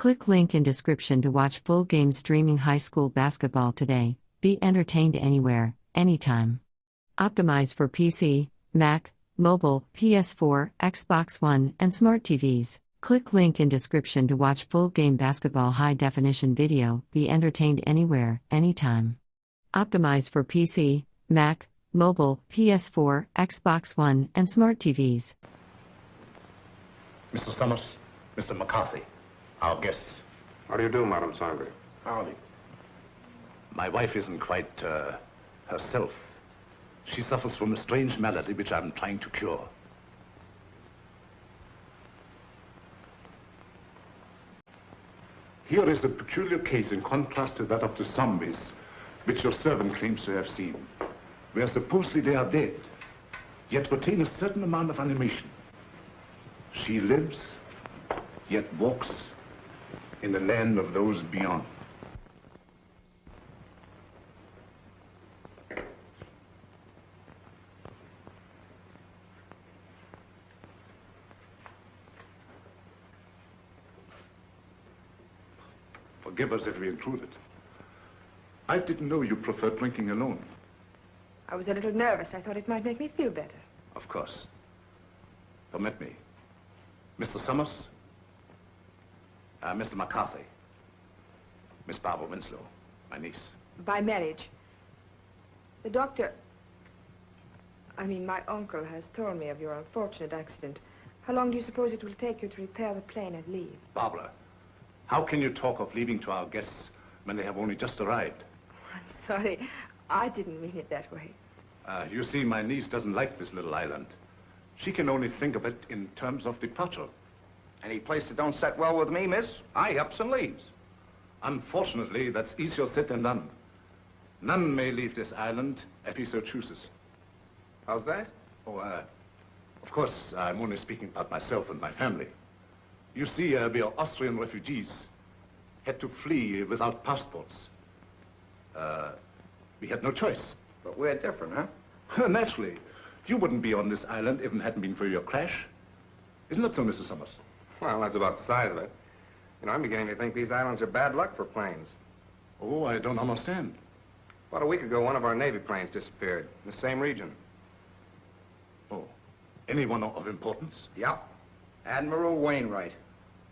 Click link in description to watch full game streaming high school basketball today. Be entertained anywhere, anytime. Optimized for PC, Mac, mobile, PS4, Xbox One, and smart TVs. Click link in description to watch full game basketball high definition video. Be entertained anywhere, anytime. Optimized for PC, Mac, mobile, PS4, Xbox One, and smart TVs. Mr. Summers, Mr. McCarthy, our guests. How do you do, Madam Sangre? Howdy. My wife isn't quite, herself. She suffers from a strange malady which I'm trying to cure. Here is a peculiar case in contrast to that of the zombies, which your servant claims to have seen, where supposedly they are dead, yet retain a certain amount of animation. She lives, yet walks in the land of those beyond. Forgive us if we intruded. I didn't know you preferred drinking alone. I was a little nervous. I thought it might make me feel better. Of course. Permit me. Mr. Summers, Mr. McCarthy, Miss Barbara Winslow, my niece. By marriage. The doctor, my uncle has told me of your unfortunate accident. How long do you suppose it will take you to repair the plane and leave? Barbara, how can you talk of leaving to our guests when they have only just arrived? I'm sorry. I didn't mean it that way. You see, my niece doesn't like this little island. She can only think of it in terms of departure. Any place that don't set well with me, miss, I ups and leaves. Unfortunately, that's easier said than done. None may leave this island if he so chooses. How's that? Oh, of course, I'm only speaking about myself and my family. You see, we are Austrian refugees, had to flee without passports. We had no choice. But we're different, huh? Naturally. You wouldn't be on this island if it hadn't been for your crash. Isn't that so, Mr. Summers? Well, that's about the size of it. You know, I'm beginning to think these islands are bad luck for planes. Oh, I don't understand. About a week ago, one of our Navy planes disappeared in the same region. Oh, anyone of importance? Yep. Admiral Wainwright,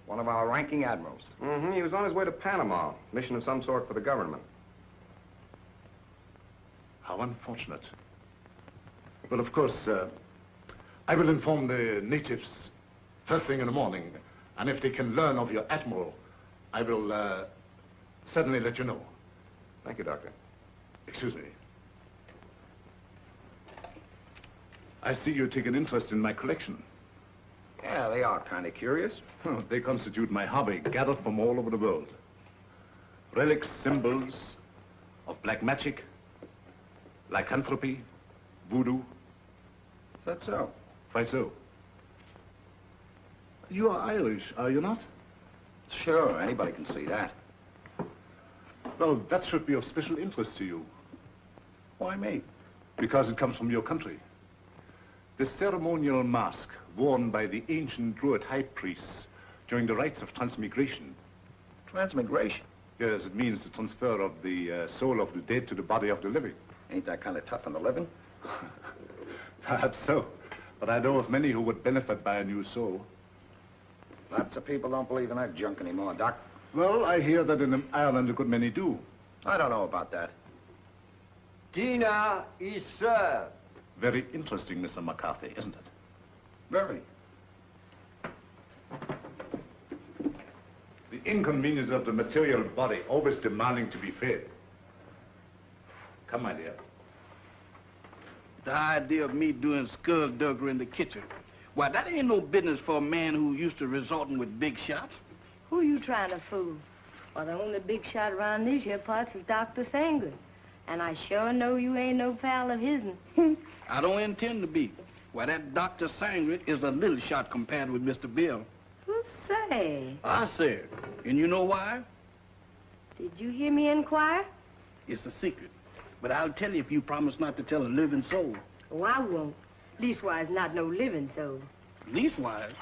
one of our ranking admirals. Mm-hmm. He was on his way to Panama, mission of some sort for the government. How unfortunate. Well, of course, I will inform the natives first thing in the morning, and if they can learn of your admiral, I will certainly let you know. Thank you, Doctor. Excuse me. I see you take an interest in my collection. Yeah, they are kind of curious. They constitute my hobby, gathered from all over the world. Relics, symbols of black magic, lycanthropy, voodoo. Is that so? Why so? You are Irish, are you not? Sure, anybody can see that. Well, that should be of special interest to you. Why me? Because it comes from your country. The ceremonial mask worn by the ancient Druid high priests during the rites of transmigration. Transmigration? Yes, it means the transfer of the soul of the dead to the body of the living. Ain't that kind of tough on the living? Perhaps so. But I know of many who would benefit by a new soul. Lots of people don't believe in that junk anymore, Doc. Well, I hear that in Ireland a good many do. I don't know about that. Dinner is served. Very interesting, Mr. McCarthy, isn't it? Very. The inconvenience of the material body always demanding to be fed. Come, my dear. The idea of me doing skullduggery in the kitchen. Why, that ain't no business for a man who used to resorting with big shots. Who you trying to fool? Well, the only big shot around these here parts is Dr. Sangre. And I sure know you ain't no pal of his'n. I don't intend to be. Why, that Dr. Sangre is a little shot compared with Mr. Bill. Who say? I said. And you know why? Did you hear me inquire? It's a secret. But I'll tell you if you promise not to tell a living soul. Oh, I won't. Leastwise, not no living soul. Leastwise?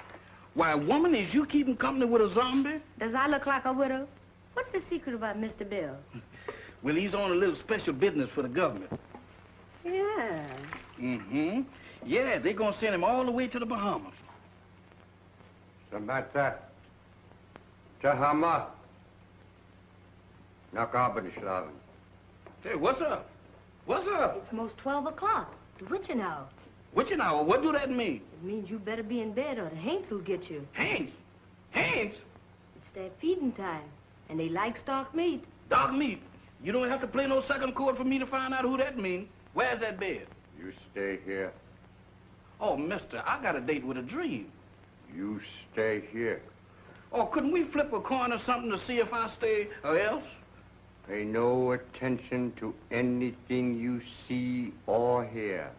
Why, woman, is you keeping company with a zombie? Does I look like a widow? What's the secret about Mr. Bill? Well, he's on a little special business for the government. Yeah. Mm-hmm. Yeah, they're gonna send him all the way to the Bahamas. Samata. Tahama. Nakabadishavan. Hey, what's up? What's up? It's most 12 o'clock. The witching hour. Witching hour? What do that mean? It means you better be in bed or the Haints will get you. Haints? Haints? It's their feeding time, and they like stock meat. Dog meat. You don't have to play no second chord for me to find out who that means. Where's that bed? You stay here. Oh, mister, I got a date with a dream. You stay here. Oh, couldn't we flip a coin or something to see if I stay or else? Pay no attention to anything you see or hear.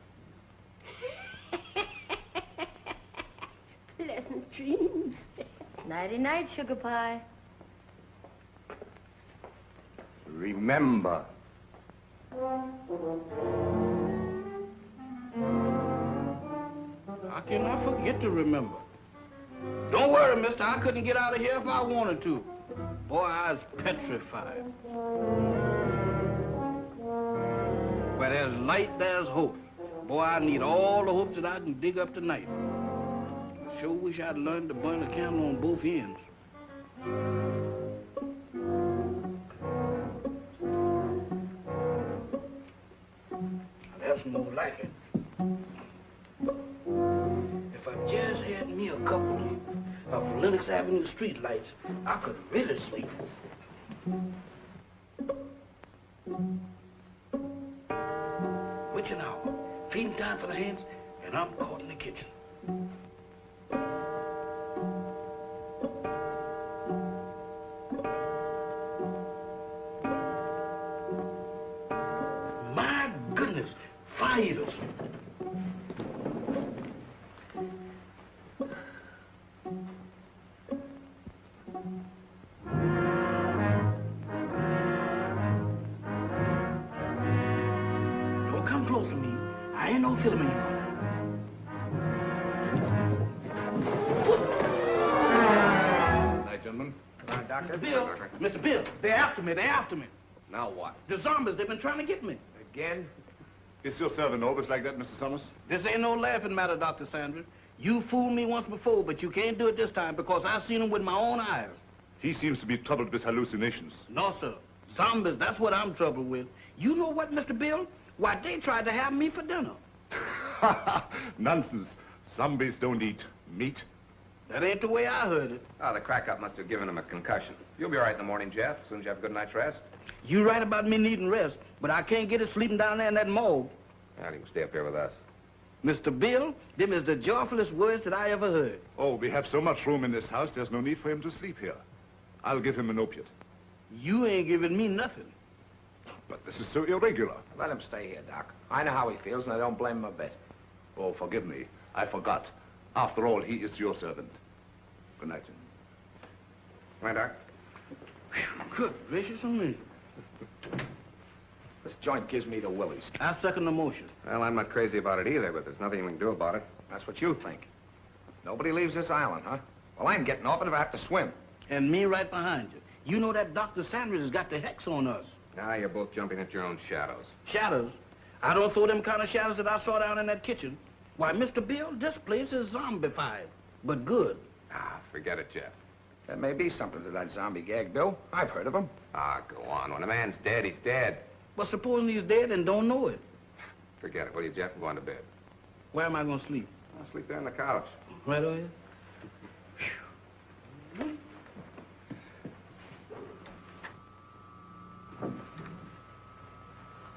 Pleasant dreams. Nighty-night, sugar pie. Remember. How can I forget to remember? Don't worry, mister. I couldn't get out of here if I wanted to. Boy, I was petrified. Where there's light, there's hope. Boy, I need all the hopes that I can dig up tonight. I sure wish I'd learned to burn a candle on both ends. That's more like it. If I just had me a couple of Lenox Avenue streetlights, I could really sleep. Witching hour, feeding time for the hands, and I'm caught in the kitchen. My goodness, fighters. Don't come close to me. I ain't no filament. Night, gentlemen. Doctor. Bill, Mr. Bill, they're after me, they're after me. Now what? The zombies, they've been trying to get me. Again? Is your servant always like that, Mr. Summers? This ain't no laughing matter, Dr. Sanders. You fooled me once before, but you can't do it this time because I've seen them with my own eyes. He seems to be troubled with hallucinations. No, sir. Zombies, that's what I'm troubled with. You know what, Mr. Bill? Why, they tried to have me for dinner. Nonsense. Zombies don't eat meat. That ain't the way I heard it. Oh, the crack-up must have given him a concussion. You'll be all right in the morning, Jeff, as soon as you have a good night's rest. You right about me needing rest, but I can't get it sleeping down there in that morgue. Well, you can stay up here with us. Mr. Bill, them is the joyfulest words that I ever heard. Oh, we have so much room in this house, there's no need for him to sleep here. I'll give him an opiate. You ain't giving me nothing. But this is so irregular. Let him stay here, Doc. I know how he feels, and I don't blame him a bit. Oh, forgive me. I forgot. After all, he is your servant. Good night. Right, Doc? Good gracious on me. This joint gives me the willies. I second the motion. Well, I'm not crazy about it either, but there's nothing we can do about it. That's what you think. Nobody leaves this island, huh? Well, I'm getting off it if I have to swim. And me right behind you. You know that Dr. Sanders has got the hex on us. Now you're both jumping at your own shadows. Shadows? I don't throw them kind of shadows that I saw down in that kitchen. Why, Mr. Bill, this place is zombified, but good. Ah, forget it, Jeff. There may be something to that zombie gag, Bill. I've heard of them. Ah, go on. When a man's dead, he's dead. But supposing he's dead and don't know it, Forget it, will you, Jeff? I'm going to bed. where am I going to sleep? I'll sleep there on the couch. Right over here?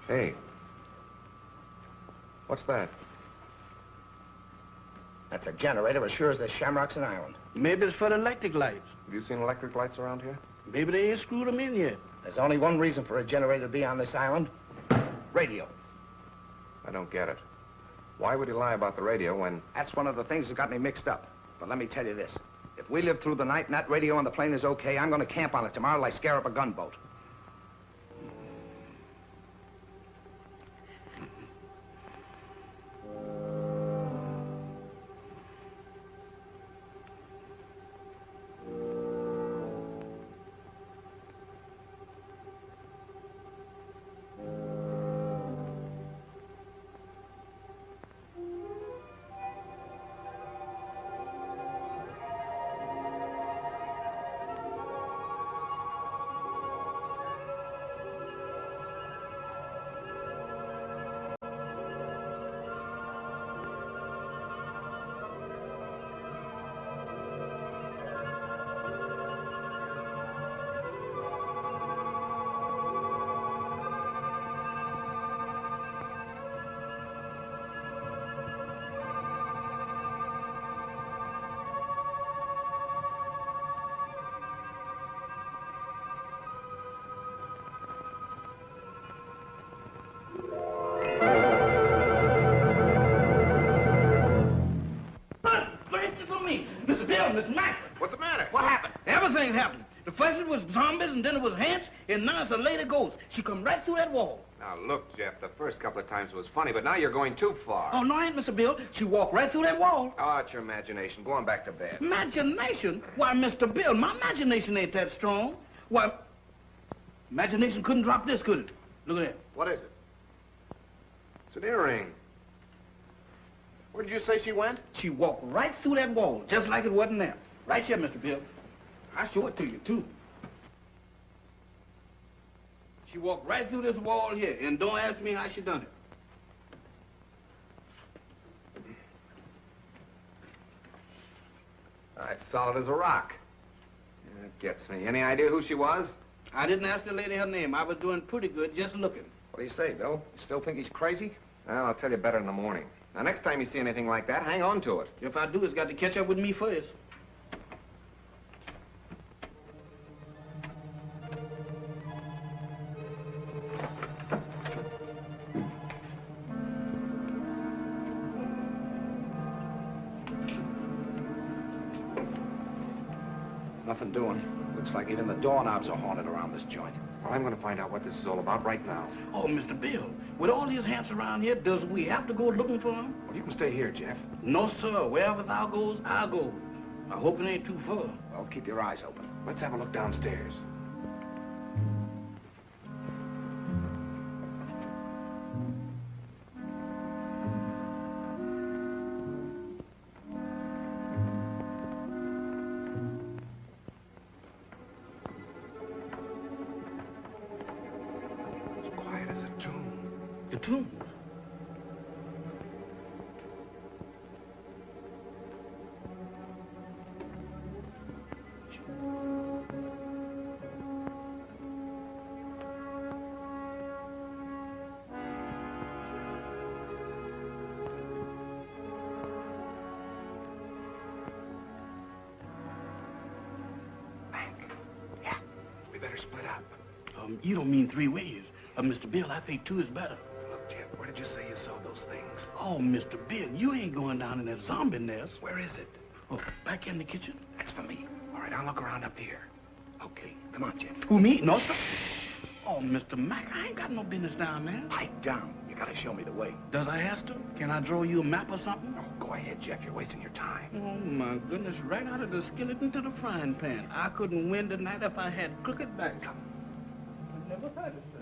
Hey. What's that? That's a generator as sure as there's shamrocks in Ireland. Maybe it's for the electric lights. Have you seen electric lights around here? Maybe they ain't screwed them in yet. There's only one reason for a generator to be on this island. Radio. I don't get it. Why would he lie about the radio when... That's one of the things that got me mixed up. But let me tell you this. If we live through the night and that radio on the plane is okay, I'm going to camp on it tomorrow like scare up a gunboat. The first it was zombies, and then it was ants, and now it's a lady ghost. She come right through that wall. Now, look, Jeff, the first couple of times it was funny, but now you're going too far. Oh, no, I ain't, Mr. Bill. She walked right through that wall. Oh, it's your imagination. Go on back to bed. Imagination? Why, Mr. Bill, my imagination ain't that strong. Why, imagination couldn't drop this, could it? Look at that. What is it? It's an earring. Where did you say she went? She walked right through that wall, just like it wasn't there. Right here, Mr. Bill. I'll show it to you, too. She walked right through this wall here, and don't ask me how she done it. It's solid as a rock. Yeah, it gets me. Any idea who she was? I didn't ask the lady her name. I was doing pretty good just looking. What do you say, Bill? You still think he's crazy? Well, I'll tell you better in the morning. Now, next time you see anything like that, hang on to it. If I do, it's got to catch up with me first. Nothing doing. Looks like even the doorknobs are haunted around this joint. Well, I'm going to find out what this is all about right now. Oh, Mr. Bill, with all these ants around here, does we have to go looking for them? Well, you can stay here, Jeff. No, sir. Wherever thou goes, I'll go. I hope it ain't too far. Well, keep your eyes open. Let's have a look downstairs. The tomb. Yeah, we better split up. You don't mean 3 ways. Mr. Bill, I think 2 is better. Look, Jeff, where did you say you saw those things? Oh, Mr. Bill, you ain't going down in that zombie nest. Where is it? Oh, back in the kitchen? That's for me. All right, I'll look around up here. Okay, come on, Jeff. Who, me? No, sir. Oh, Mr. Mac, I ain't got no business down there. Pipe down. You gotta show me the way. Does I have to? Can I draw you a map or something? Oh, go ahead, Jeff. You're wasting your time. Oh, my goodness, right out of the skillet into the frying pan. I couldn't win tonight if I had crooked back. I never had it, sir.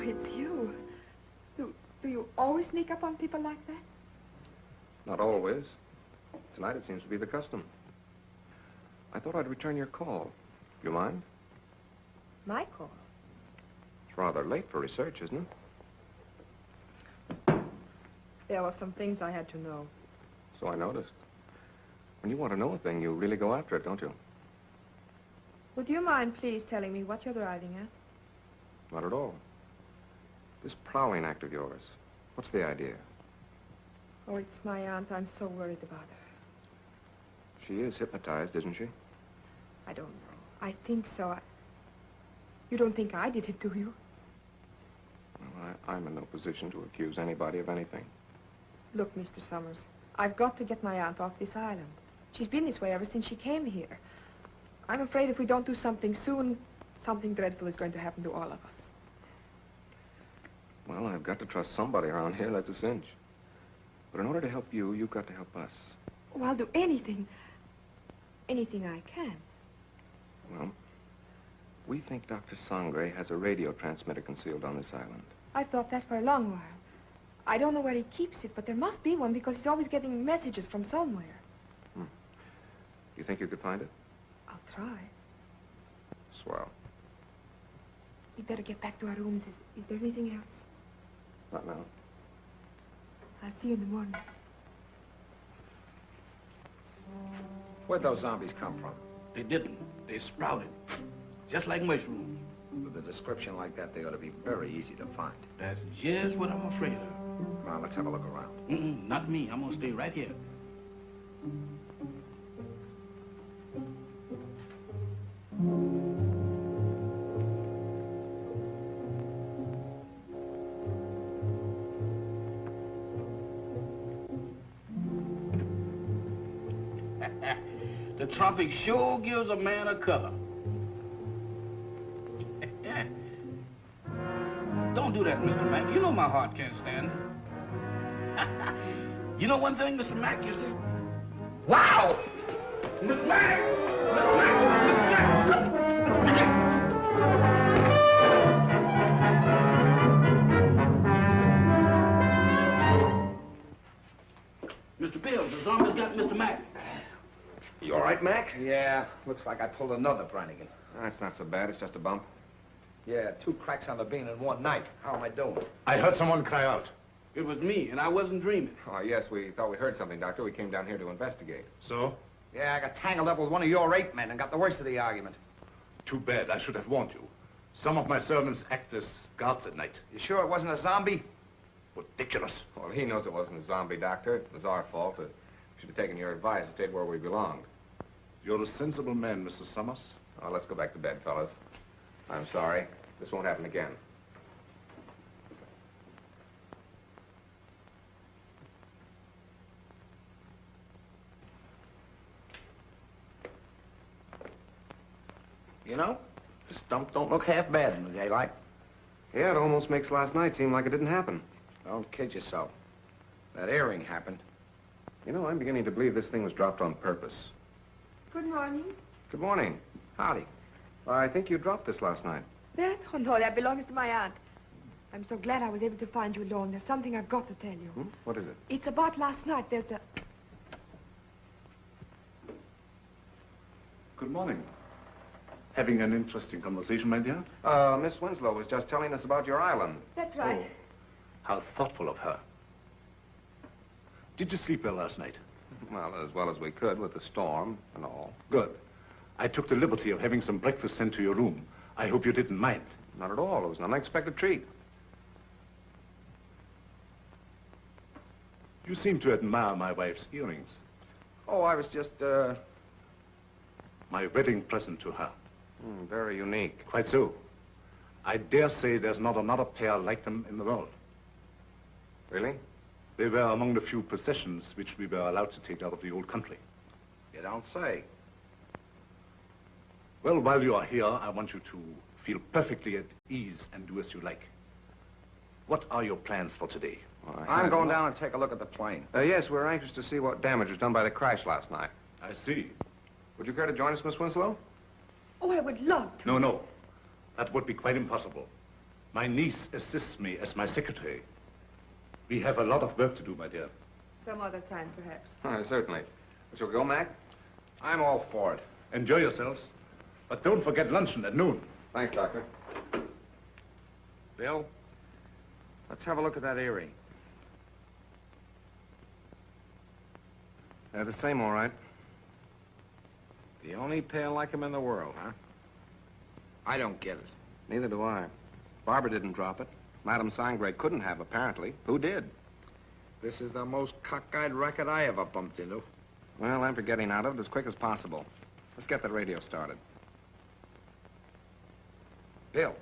It's you. Do you always sneak up on people like that? Not always. Tonight it seems to be the custom. I thought I'd return your call. You mind? My call? It's rather late for research, isn't it? There were some things I had to know. So I noticed. When you want to know a thing, you really go after it, don't you? Would you mind please telling me what you're driving at? Not at all. This prowling act of yours, what's the idea? Oh, it's my aunt. I'm so worried about her. She is hypnotized, isn't she? I don't know. I think so. You don't think I did it, do you? Well, I'm in no position to accuse anybody of anything. Look, Mr. Summers, I've got to get my aunt off this island. She's been this way ever since she came here. I'm afraid if we don't do something soon, something dreadful is going to happen to all of us. Well, I've got to trust somebody around here, that's a cinch. But in order to help you, you've got to help us. Oh, I'll do anything. Anything I can. Well, we think Dr. Sangre has a radio transmitter concealed on this island. I've thought that for a long while. I don't know where he keeps it, but there must be one because he's always getting messages from somewhere. You think you could find it? I'll try. Swell. We'd better get back to our rooms. Is there anything else? Not now. I'll see you in the morning. Where'd those zombies come from? They didn't. They sprouted. Just like mushrooms. With a description like that, they ought to be very easy to find. That's just what I'm afraid of. Now, let's have a look around. Not me. I'm gonna stay right here. The tropic sure gives a man a color. Don't do that, Mr. Mack. You know my heart can't stand it. You know one thing, Mr. Mack, you see? Wow! Mr. Mack! Mr. Mack! Mr. Bill, the zombies got Mr. Mack. You all right, Mac? Yeah, looks like I pulled another Brannigan. That's not so bad. It's just a bump. Yeah, 2 cracks on the bean in one night. How am I doing? I heard someone cry out. It was me, and I wasn't dreaming. Oh, yes, we thought we heard something, Doctor. We came down here to investigate. So? Yeah, I got tangled up with one of your 8 men and got the worst of the argument. Too bad. I should have warned you. Some of my servants act as guards at night. You sure it wasn't a zombie? Ridiculous. Well, he knows it wasn't a zombie, Doctor. It was our fault. We should have taken your advice and stayed where we belonged. You're a sensible man, Mr. Summers. Oh, let's go back to bed, fellas. I'm sorry. This won't happen again. You know, the stump don't look half bad in the daylight. Yeah, it almost makes last night seem like it didn't happen. Don't kid yourself. That earring happened. You know, I'm beginning to believe this thing was dropped on purpose. Good morning. Good morning. Howdy. I think you dropped this last night. That? Oh, no, that belongs to my aunt. I'm so glad I was able to find you alone. There's something I've got to tell you. What is it? It's about last night. There's a... Good morning. Having an interesting conversation, my dear? Miss Winslow was just telling us about your island. That's right. Oh, how thoughtful of her. Did you sleep well last night? Well as we could with the storm and all. Good. I took the liberty of having some breakfast sent to your room. I hope you didn't mind. Not at all. It was an unexpected treat. You seem to admire my wife's earrings. Oh, I was just, My wedding present to her. very unique. Quite so. I dare say there's not another pair like them in the world. Really? They were among the few possessions which we were allowed to take out of the old country. You don't say. Well, while you are here, I want you to feel perfectly at ease and do as you like. What are your plans for today? Well, I'm going down and take a look at the plane. Yes, we're anxious to see what damage was done by the crash last night. I see. Would you care to join us, Miss Winslow? Oh, I would love to. No. That would be quite impossible. My niece assists me as my secretary. We have a lot of work to do, my dear. Some other time, perhaps. Certainly. Shall we go, Mac? I'm all for it. Enjoy yourselves. But don't forget luncheon at noon. Thanks, Doctor. Bill, let's have a look at that earring. The same, all right. The only pair like him in the world, huh? I don't get it. Neither do I. Barbara didn't drop it. Madame Sangre couldn't have, apparently. Who did? This is the most cockeyed racket I ever bumped into. Well, I'm for getting out of it as quick as possible. Let's get the radio started. Bill,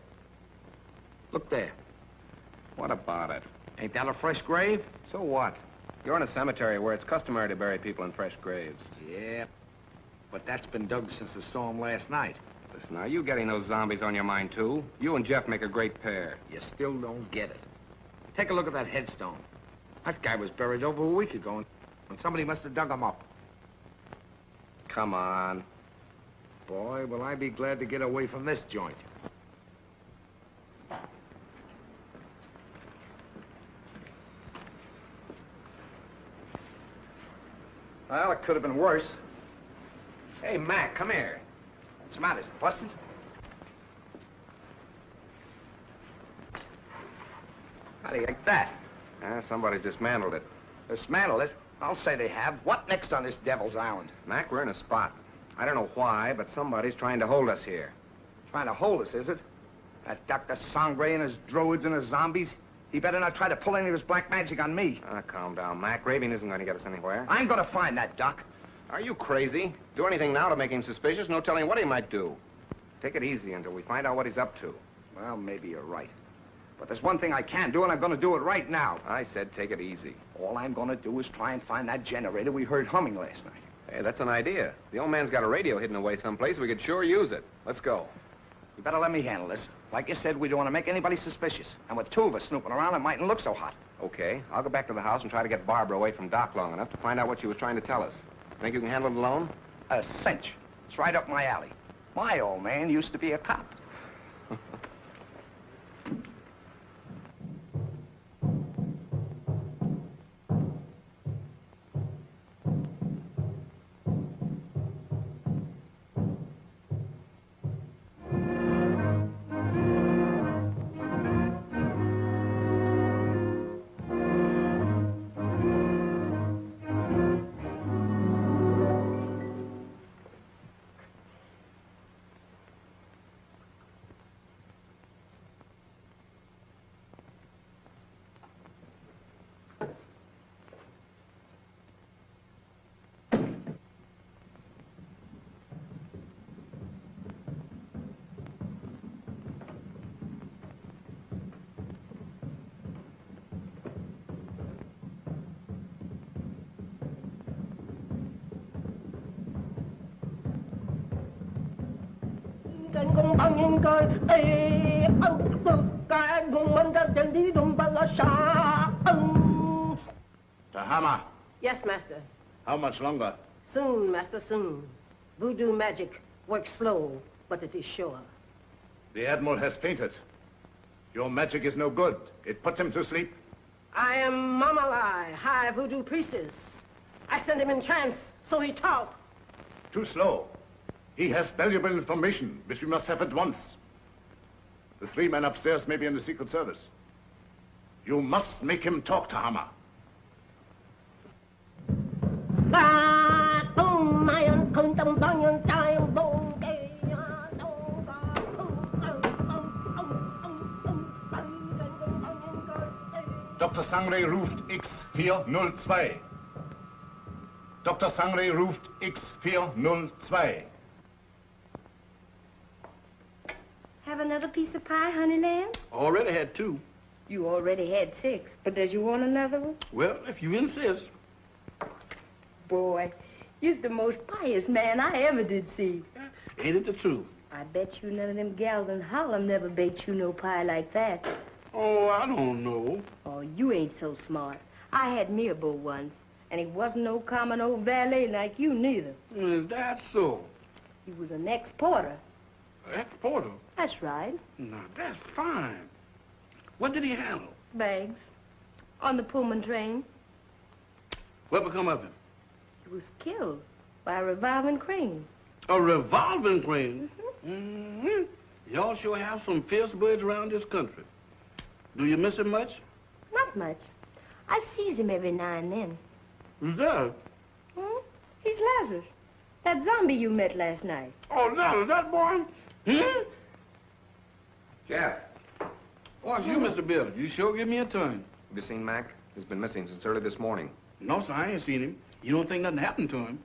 look there. What about it? Ain't that a fresh grave? So what? You're in a cemetery where it's customary to bury people in fresh graves. Yeah, but that's been dug since the storm last night. Listen, are you getting those zombies on your mind, too? You and Jeff make a great pair. You still don't get it. Take a look at that headstone. That guy was buried over a week ago, and somebody must have dug him up. Come on. Boy, will I be glad to get away from this joint. Well, it could have been worse. Hey, Mac, come here. What's the matter? Is it busted? How do you like that? Somebody's dismantled it. Dismantle it? I'll say they have. What next on this Devil's Island? Mac, we're in a spot. I don't know why, but somebody's trying to hold us here. Trying to hold us, is it? That Dr. Sangre and his druids and his zombies? He better not try to pull any of his black magic on me. Calm down, Mac. Raving isn't going to get us anywhere. I'm gonna find that, Doc. Are you crazy? Do anything now to make him suspicious? No telling what he might do. Take it easy until we find out what he's up to. Well, maybe you're right. But there's one thing I can do, and I'm gonna do it right now. I said take it easy. All I'm gonna do is try and find that generator we heard humming last night. Hey, that's an idea. The old man's got a radio hidden away someplace. We could sure use it. Let's go. You better let me handle this. Like you said, we don't want to make anybody suspicious. And with two of us snooping around, it mightn't look so hot. Okay. I'll go back to the house and try to get Barbara away from Doc long enough to find out what she was trying to tell us. Think you can handle it alone? A cinch. It's right up my alley. My old man used to be a cop. Trên con băng in coi ê ân cực cái nguồn mình ra trên đi đụng bằng ở xa The hammer. Yes, master. How much longer? Soon, master, soon. Voodoo magic works slow, but it is sure. The Admiral has fainted. Your magic is no good. It puts him to sleep. I am Mamalai, high voodoo priestess. I sent him in trance, so he talk. Too slow. He has valuable information, which we must have at once. The three men upstairs may be in the Secret Service. You must make him talk to Hammer. Dr. Sangre ruft X402. Dr. Sangre ruft X402. Have another piece of pie, honey lamb? Already had 2. You already had 6, but does you want another one? Well, if you insist. Boy, you're the most pious man I ever did see. Ain't it the truth? I bet you none of them gals in Harlem never baked you no pie like that. Oh, I don't know. Oh, you ain't so smart. I had me a beau once, and he wasn't no common old valet like you neither. Is that so? He was an ex-porter. Ex-porter? That's right. Now, that's fine. What did he handle? Bags. On the Pullman train. What become of him? He was killed by a revolving crane. A revolving crane? Mm-hmm. Y'all sure have some fierce birds around this country. Do you miss him much? Not much. I sees him every now and then. Who's that? Hmm? He's Lazarus. That zombie you met last night. Oh, Lazarus, that boy? Hmm? Jeff, Oh, it's you, Mr. Bill. You sure give me a turn. have you seen Mac? He's been missing since early this morning. No, sir, I ain't seen him. You don't think nothing happened to him?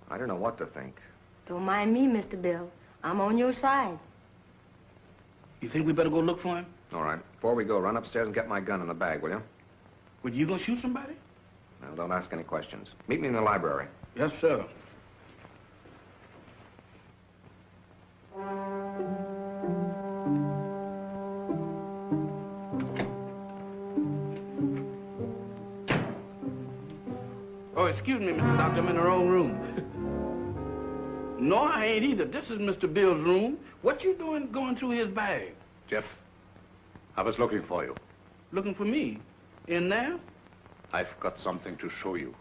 I don't know what to think. Don't mind me, Mr. Bill. I'm on your side. You think we better go look for him? All right. Before we go, run upstairs and get my gun in the bag, will you? Well, you gonna shoot somebody? Now, don't ask any questions. Meet me in the library. Yes, sir. Oh, excuse me, Mr. Doctor, I'm in the wrong room. No, I ain't either. This is Mr. Bill's room. What you doing going through his bag? Jeff, I was looking for you. Looking for me? In there? I've got something to show you.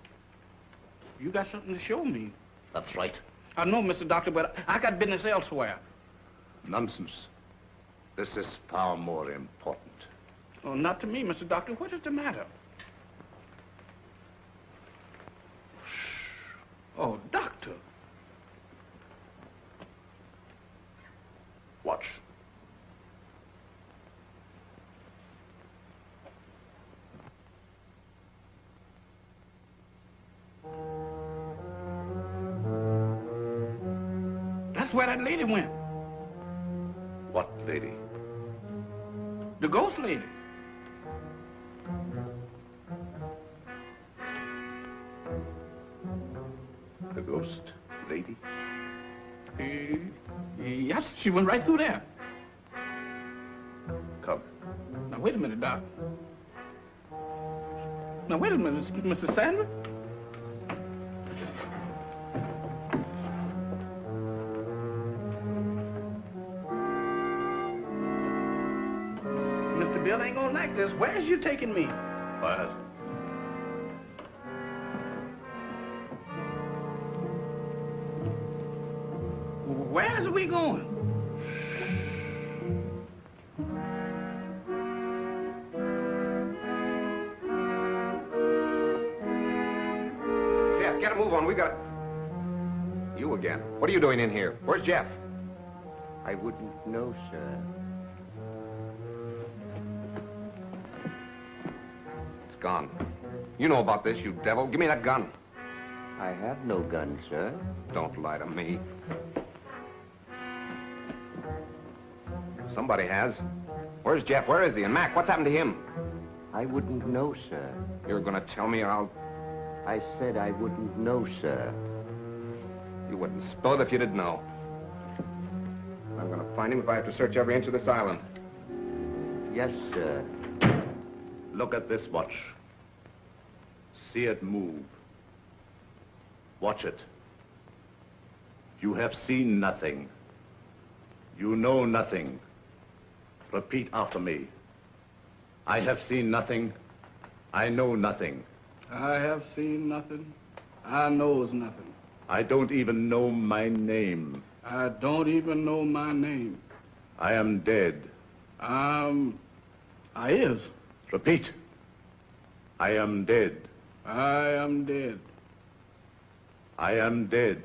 You got something to show me. That's right. I know, Mr. Doctor, but I got business elsewhere. Nonsense. This is far more important. Oh, not to me, Mr. Doctor. What is the matter? Oh, Doctor. Watch. That's where that lady went. What lady? The ghost lady. The ghost lady? Yes, she went right through there. Come. Now, wait a minute, Doc. Now, wait a minute, Mr. Sandra. Mr. Bill ain't gonna like this. Where's you taking me? Quiet. Where's we going? Jeff, get a move on. We got... You again. What are you doing in here? Where's Jeff? I wouldn't know, sir. It's gone. You know about this, you devil. Give me that gun. I have no gun, sir. Don't lie to me. Somebody has. Where's Jeff? Where is he? And Mac, what's happened to him? I wouldn't know, sir. You're gonna tell me or I'll... I said I wouldn't know, sir. You wouldn't spill it if you didn't know. I'm gonna find him if I have to search every inch of this island. Yes, sir. Look at this watch. See it move. Watch it. You have seen nothing. You know nothing. Repeat after me. I have seen nothing. I know nothing. I have seen nothing. I knows nothing. I don't even know my name. I don't even know my name. I am dead. I is. Repeat. I am dead. I am dead. I am dead.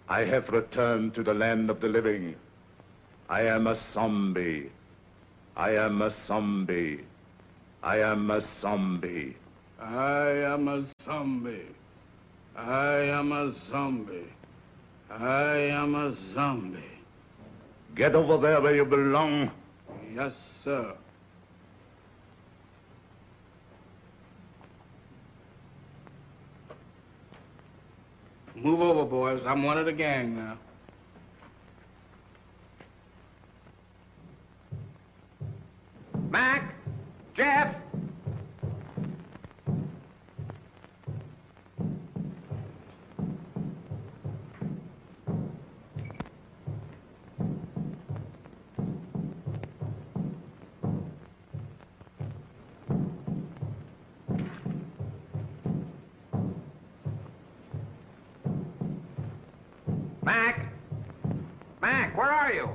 I have returned to the land of the living. I am a zombie. I am a zombie. I am a zombie. I am a zombie. I am a zombie. I am a zombie. Get over there where you belong. Yes, sir. Move over, boys. I'm one of the gang now. Mac! Jeff! Mac! Mac, where are you?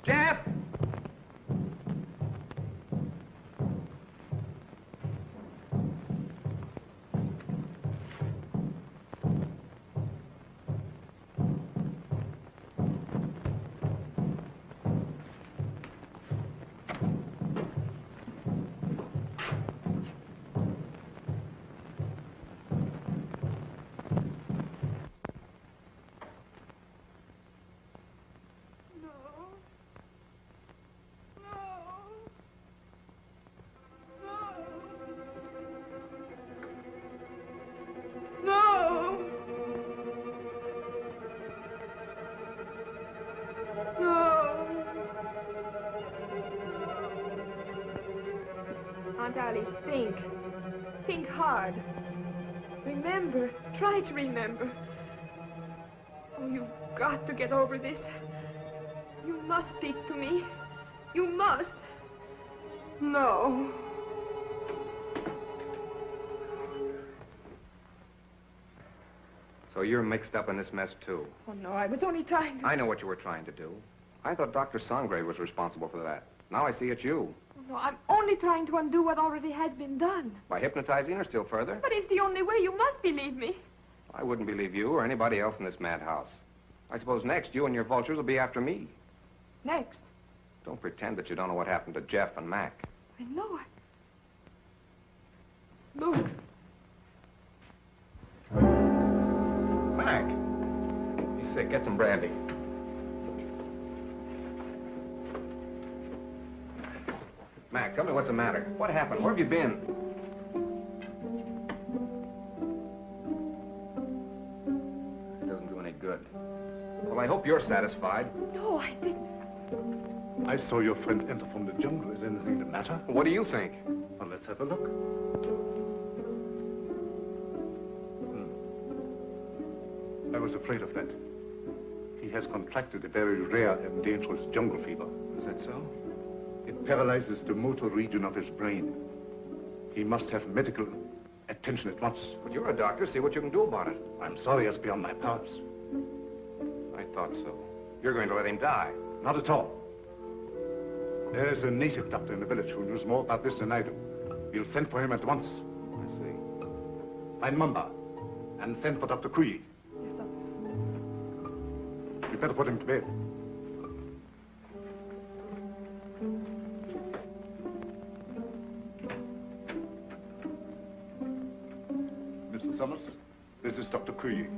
Jeff! Aunt Alice, think. Think hard. Remember. Try to remember. Oh, you've got to get over this. You must speak to me. You must. No. So you're mixed up in this mess, too. Oh, no, I was only trying to... I know what you were trying to do. I thought Dr. Sangre was responsible for that. Now I see it's you. Oh, no, I'm only trying to undo what already has been done. By hypnotizing her still further? But it's the only way. You must believe me. I wouldn't believe you or anybody else in this madhouse. I suppose next you and your vultures will be after me. Next. Don't pretend that you don't know what happened to Jeff and Mac. I know it. Look. Mac! He's sick. Get some brandy. Mac, tell me what's the matter. What happened? Where have you been? It doesn't do any good. Well, I hope you're satisfied. No, I didn't. I saw your friend enter from the jungle. Is anything the matter? What do you think? Well, let's have a look. I was afraid of that. He has contracted a very rare and dangerous jungle fever. Is that so? It paralyzes the motor region of his brain. He must have medical attention at once. But you're a doctor. See what you can do about it. I'm sorry, it's beyond my powers. I thought so. You're going to let him die. Not at all. There's a native doctor in the village who knows more about this than I do. We'll send for him at once. I see. Find Mamba and send for Dr. Kuyi. Yes, Doctor. You better put him to bed. Mr. Summers, this is Dr. Kuyi.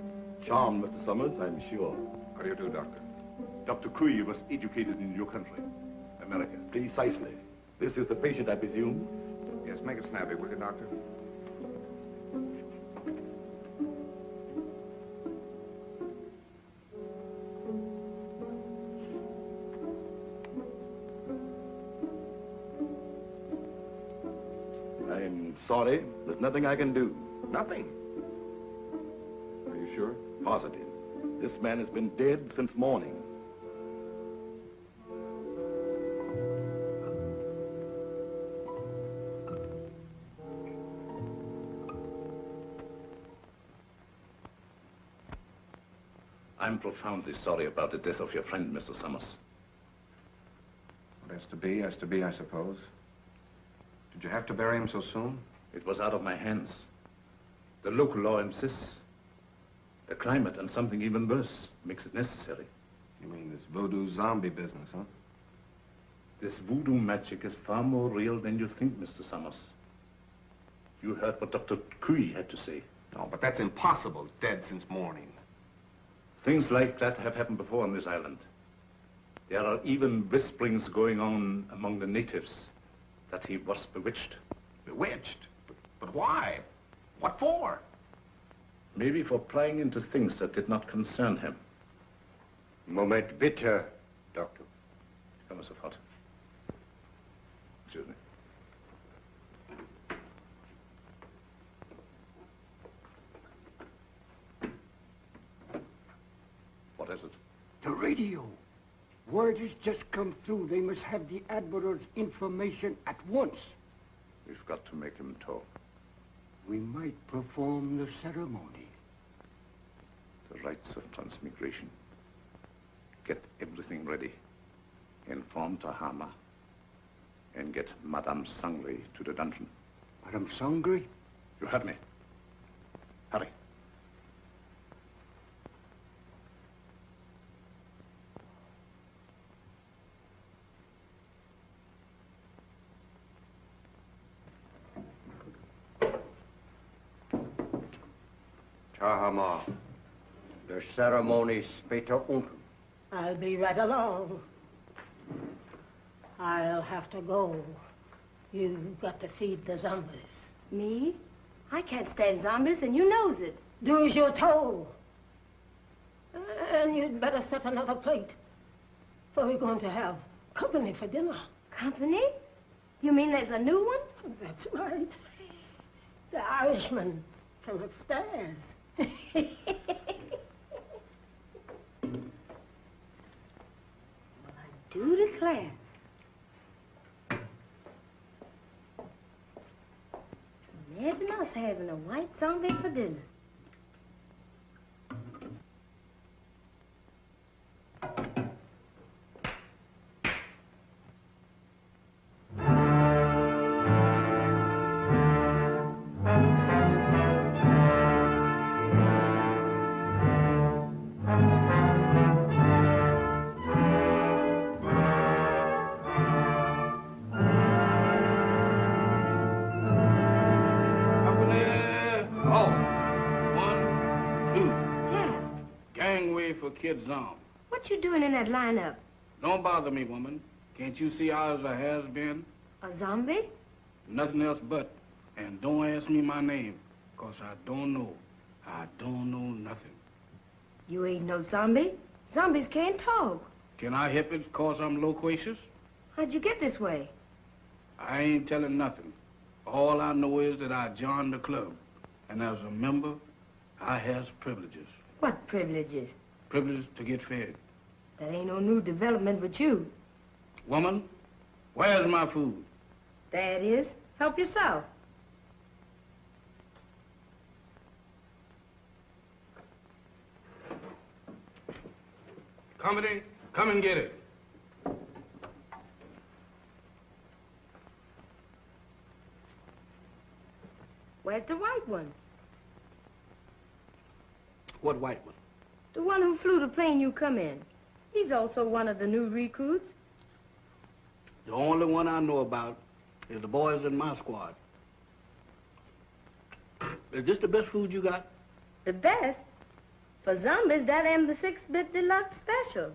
Charmed, Mr. Summers, I'm sure. How do you do, Doctor? Dr. Kuyi was educated in your country, America. Precisely. This is the patient, I presume? Yes, make it snappy, will you, Doctor? I'm sorry. There's nothing I can do. Nothing. Are you sure? Positive. This man has been dead since morning. I'm profoundly sorry about the death of your friend, Mr. Summers. What has to be, I suppose. Did you have to bury him so soon? It was out of my hands. The local law insists. The climate and something even worse makes it necessary. You mean this voodoo zombie business, huh? This voodoo magic is far more real than you think, Mr. Summers. You heard what Dr. Kuyi had to say. No, but that's impossible. Dead since morning. Things like that have happened before on this island. There are even whisperings going on among the natives that he was bewitched. Bewitched? But why? What for? Maybe for prying into things that did not concern him. Moment bitte, Doctor. Come sofort. Excuse me. What is it? The radio. Word has just come through. They must have the Admiral's information at once. We've got to make him talk. We might perform the ceremony. The rites of transmigration. Get everything ready. Inform Tahama. And get Madame Sangre to the dungeon. Madame Sangre? You heard me. Hurry. Tahama, the ceremony später unten. I'll be right along. I'll have to go. You've got to feed the zombies. Me? I can't stand zombies, and you knows it. Do as you're told. And you'd better set another plate. For we're going to have company for dinner. Company? You mean there's a new one? That's right. The Irishman from upstairs. Well, I do declare. Imagine us having a white zombie for dinner. Kid Zom. What you doing in that lineup? Don't bother me, woman. Can't you see I was a has-been? A zombie? Nothing else but. And don't ask me my name, 'cause I don't know. I don't know nothing. You ain't no zombie. Zombies can't talk. Can I help it 'cause I'm loquacious? How'd you get this way? I ain't telling nothing. All I know is that I joined the club. And as a member, I has privileges. What privileges? Privileges to get fed. That ain't no new development with you. Woman, where's my food? There it is. Help yourself. Company, come and get it. Where's the white one? What white one? The one who flew the plane you come in. He's also one of the new recruits. The only one I know about is the boys in my squad. Is this the best food you got? The best? For zombies, that am the 6-bit deluxe special.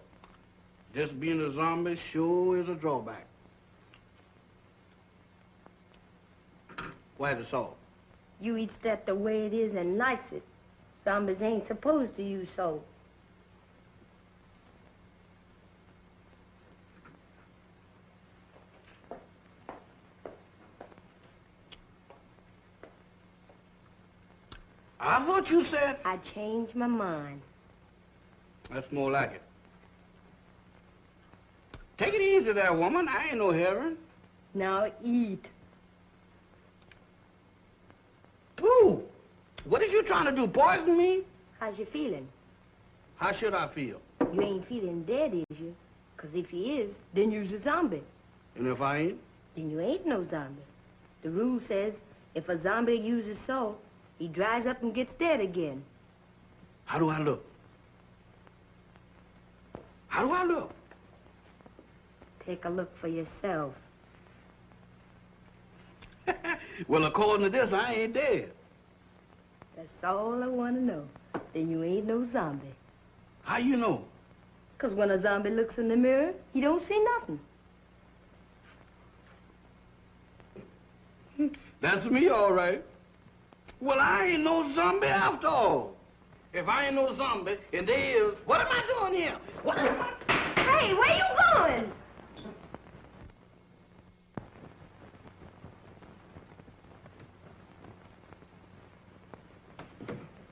Just being a zombie sure is a drawback. Why the salt? You eats that the way it is and likes it. Zombies ain't supposed to use salt. I thought you said... I changed my mind. That's more like it. Take it easy there, woman. I ain't no heroin. Now eat. Ooh! What is you trying to do, poison me? How's you feeling? How should I feel? You ain't feeling dead, is you? 'Cause if you is, then you's a zombie. And if I ain't? Then you ain't no zombie. The rule says if a zombie uses salt, he dries up and gets dead again. How do I look? How do I look? Take a look for yourself. Well, according to this, I ain't dead. That's all I want to know. Then you ain't no zombie. How you know? 'Cause when a zombie looks in the mirror, he don't see nothing. That's me, all right. Well, I ain't no zombie after all. If I ain't no zombie, and there is... What am I doing here? What am I... Hey, where you going?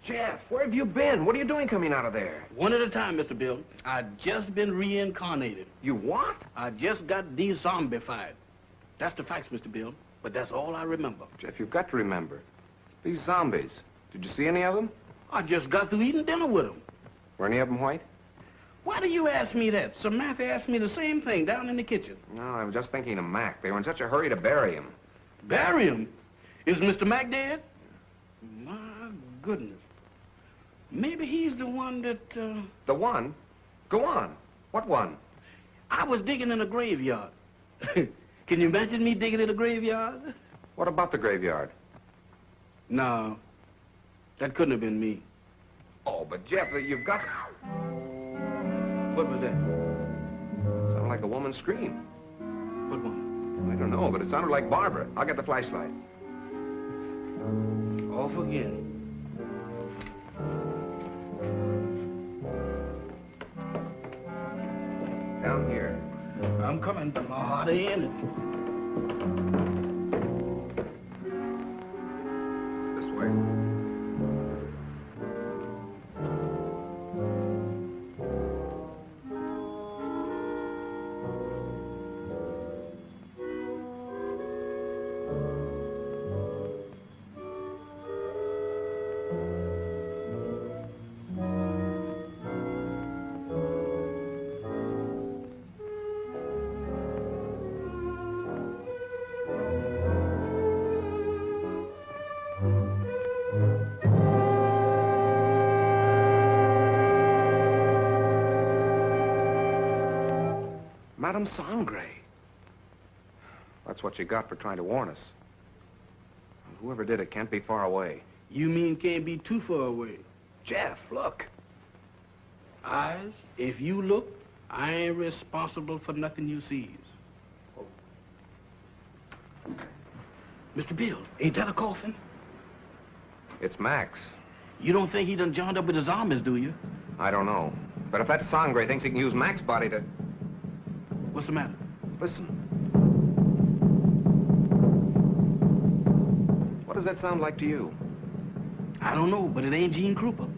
Jeff, where have you been? What are you doing coming out of there? One at a time, Mr. Bill. I just been reincarnated. You what? I just got de-zombified. That's the facts, Mr. Bill. But that's all I remember. Jeff, you've got to remember. These zombies. Did you see any of them? I just got through eating dinner with them. Were any of them white? Why do you ask me that? Samantha asked me the same thing down in the kitchen. No, I was just thinking of Mac. They were in such a hurry to bury him. Bury him? Is Mr. Mac dead? My goodness. Maybe he's the one that, The one? Go on. What one? I was digging in a graveyard. Can you imagine me digging in a graveyard? What about the graveyard? No. That couldn't have been me. Oh, but Jeff, you've got... What was that? Sounded like a woman's scream. What one? I don't know, but it sounded like Barbara. I'll get the flashlight. Off again. Down here. I'm coming, but my heart ain't in it. This way. Madame Sangre. That's what you got for trying to warn us. And whoever did it can't be far away. You mean can't be too far away? Jeff, look. Eyes, if you look, I ain't responsible for nothing you sees. Mr. Bill, ain't that a coffin? It's Max. You don't think he done joined up with his armies, do you? I don't know. But if that Sangre thinks he can use Max's body to... What's the matter? Listen. What does that sound like to you? I don't know, but it ain't Gene Krupa.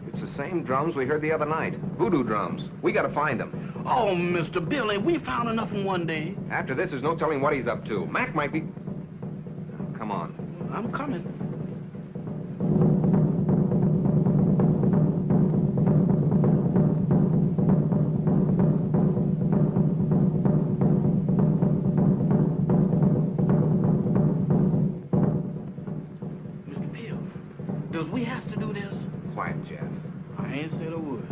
It's the same drums we heard the other night. Voodoo drums. We gotta find them. Oh, Mr. Bill, ain't we found enough in one day? After this, there's no telling what he's up to. Mac might be... Come on. I'm coming. Mr. Bill, does we have to do this? Quiet, Jeff. I ain't said a word.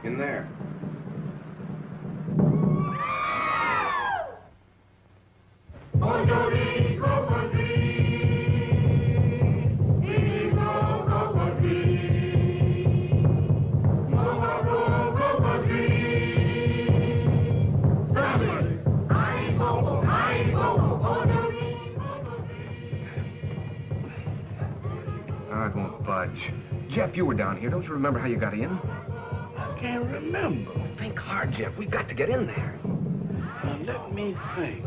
In there. I won't budge. Jeff, you were down here. Don't you remember how you got in? I can't remember. Think hard, Jeff. We've got to get in there. Now, let me think.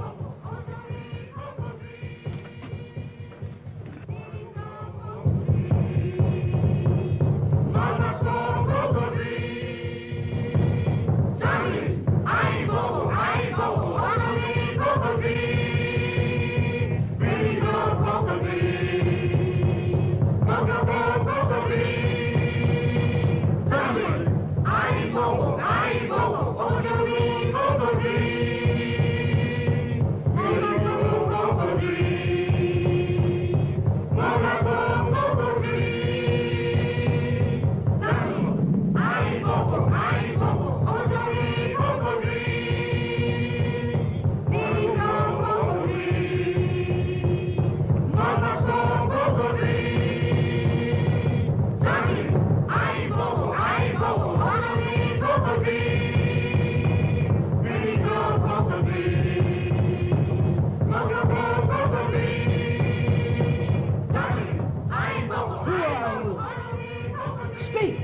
Speak.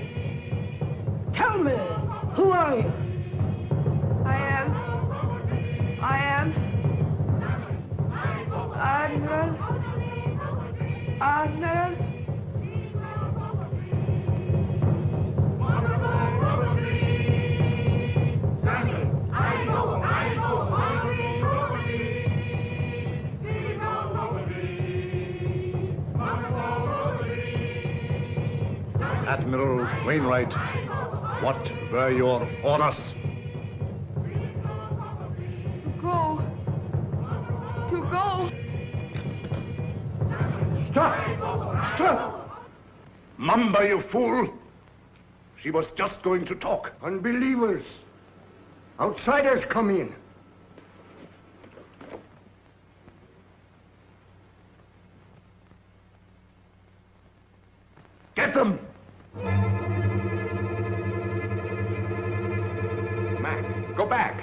Tell me, who are you? I am Admiral. Admiral Wainwright, what were your orders? To go. Stop! Stop! Mamba, you fool! She was just going to talk. Unbelievers. Outsiders come in. Get them! Mac, go back.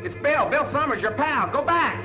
It's Bill. Bill Summers, your pal. Go back.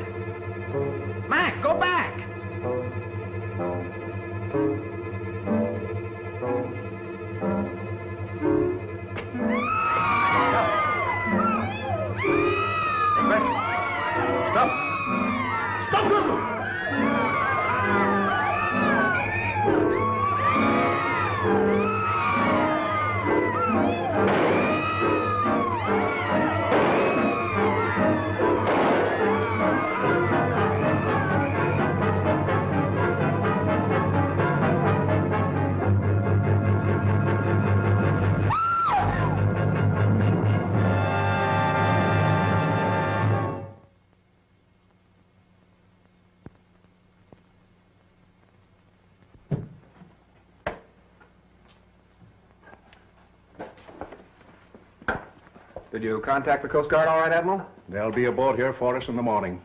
Did you contact the Coast Guard all right, Admiral? They'll be aboard here for us in the morning.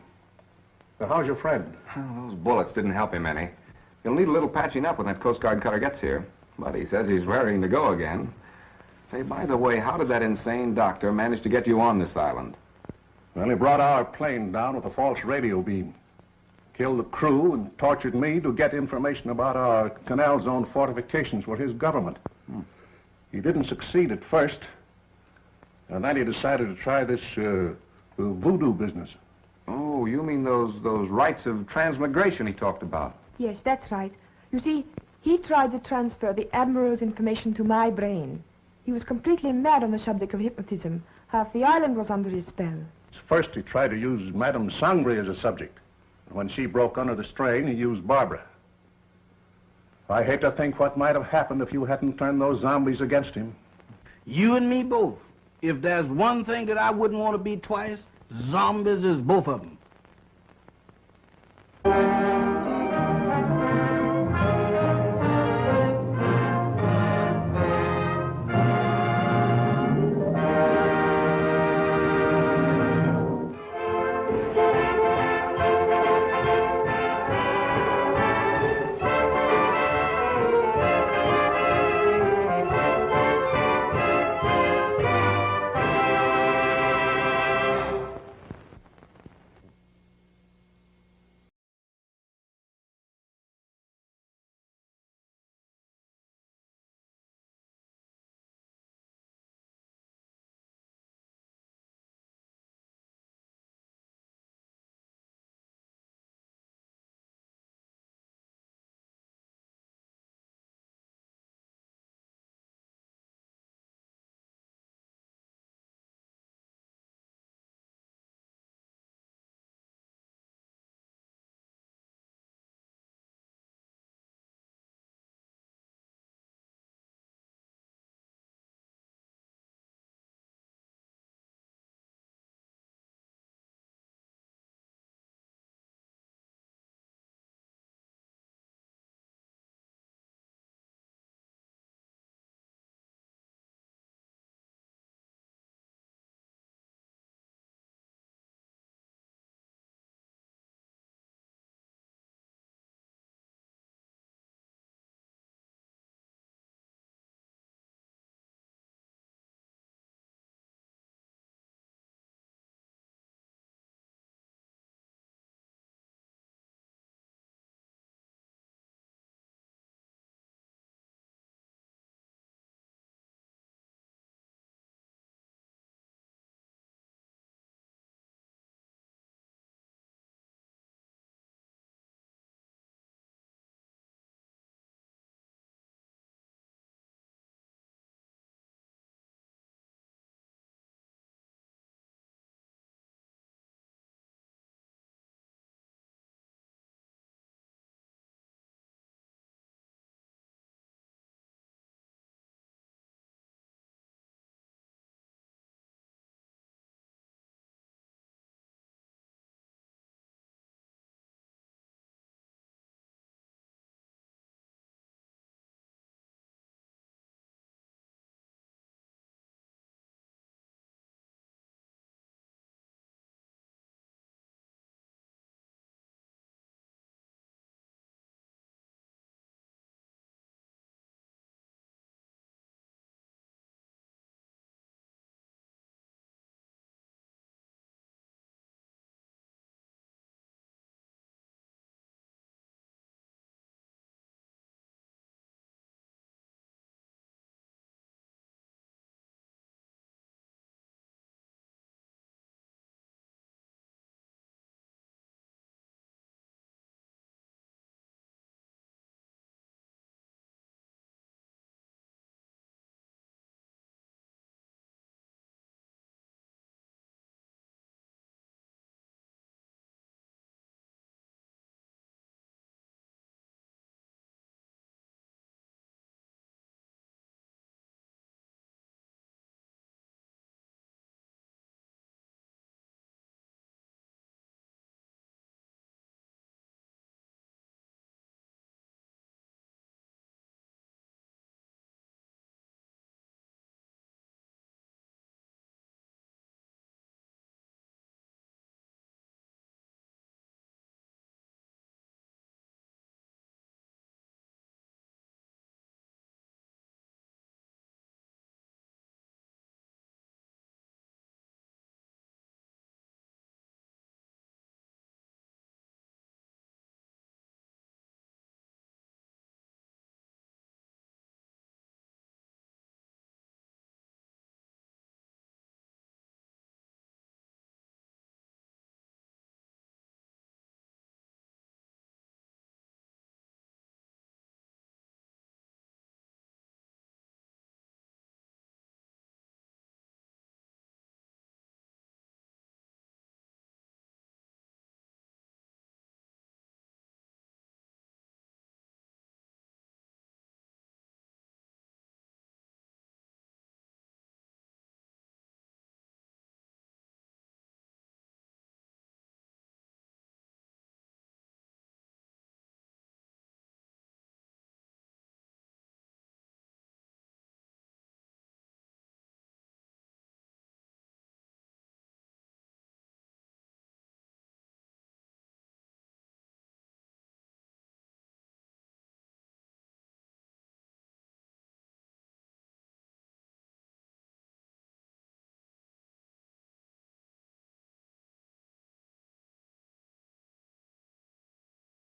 So how's your friend? Well, those bullets didn't help him any. He'll need a little patching up when that Coast Guard cutter gets here. But he says he's raring to go again. Say, by the way, how did that insane doctor manage to get you on this island? Well, he brought our plane down with a false radio beam. Killed the crew and tortured me to get information about our canal zone fortifications for his government. He didn't succeed at first. And then he decided to try this voodoo business. Oh, you mean those rights of transmigration he talked about? Yes, that's right. You see, he tried to transfer the Admiral's information to my brain. He was completely mad on the subject of hypnotism. Half the island was under his spell. First, he tried to use Madame Sangre as a subject. When she broke under the strain, he used Barbara. I hate to think what might have happened if you hadn't turned those zombies against him. You and me both. If there's one thing that I wouldn't want to be twice, zombies is both of them.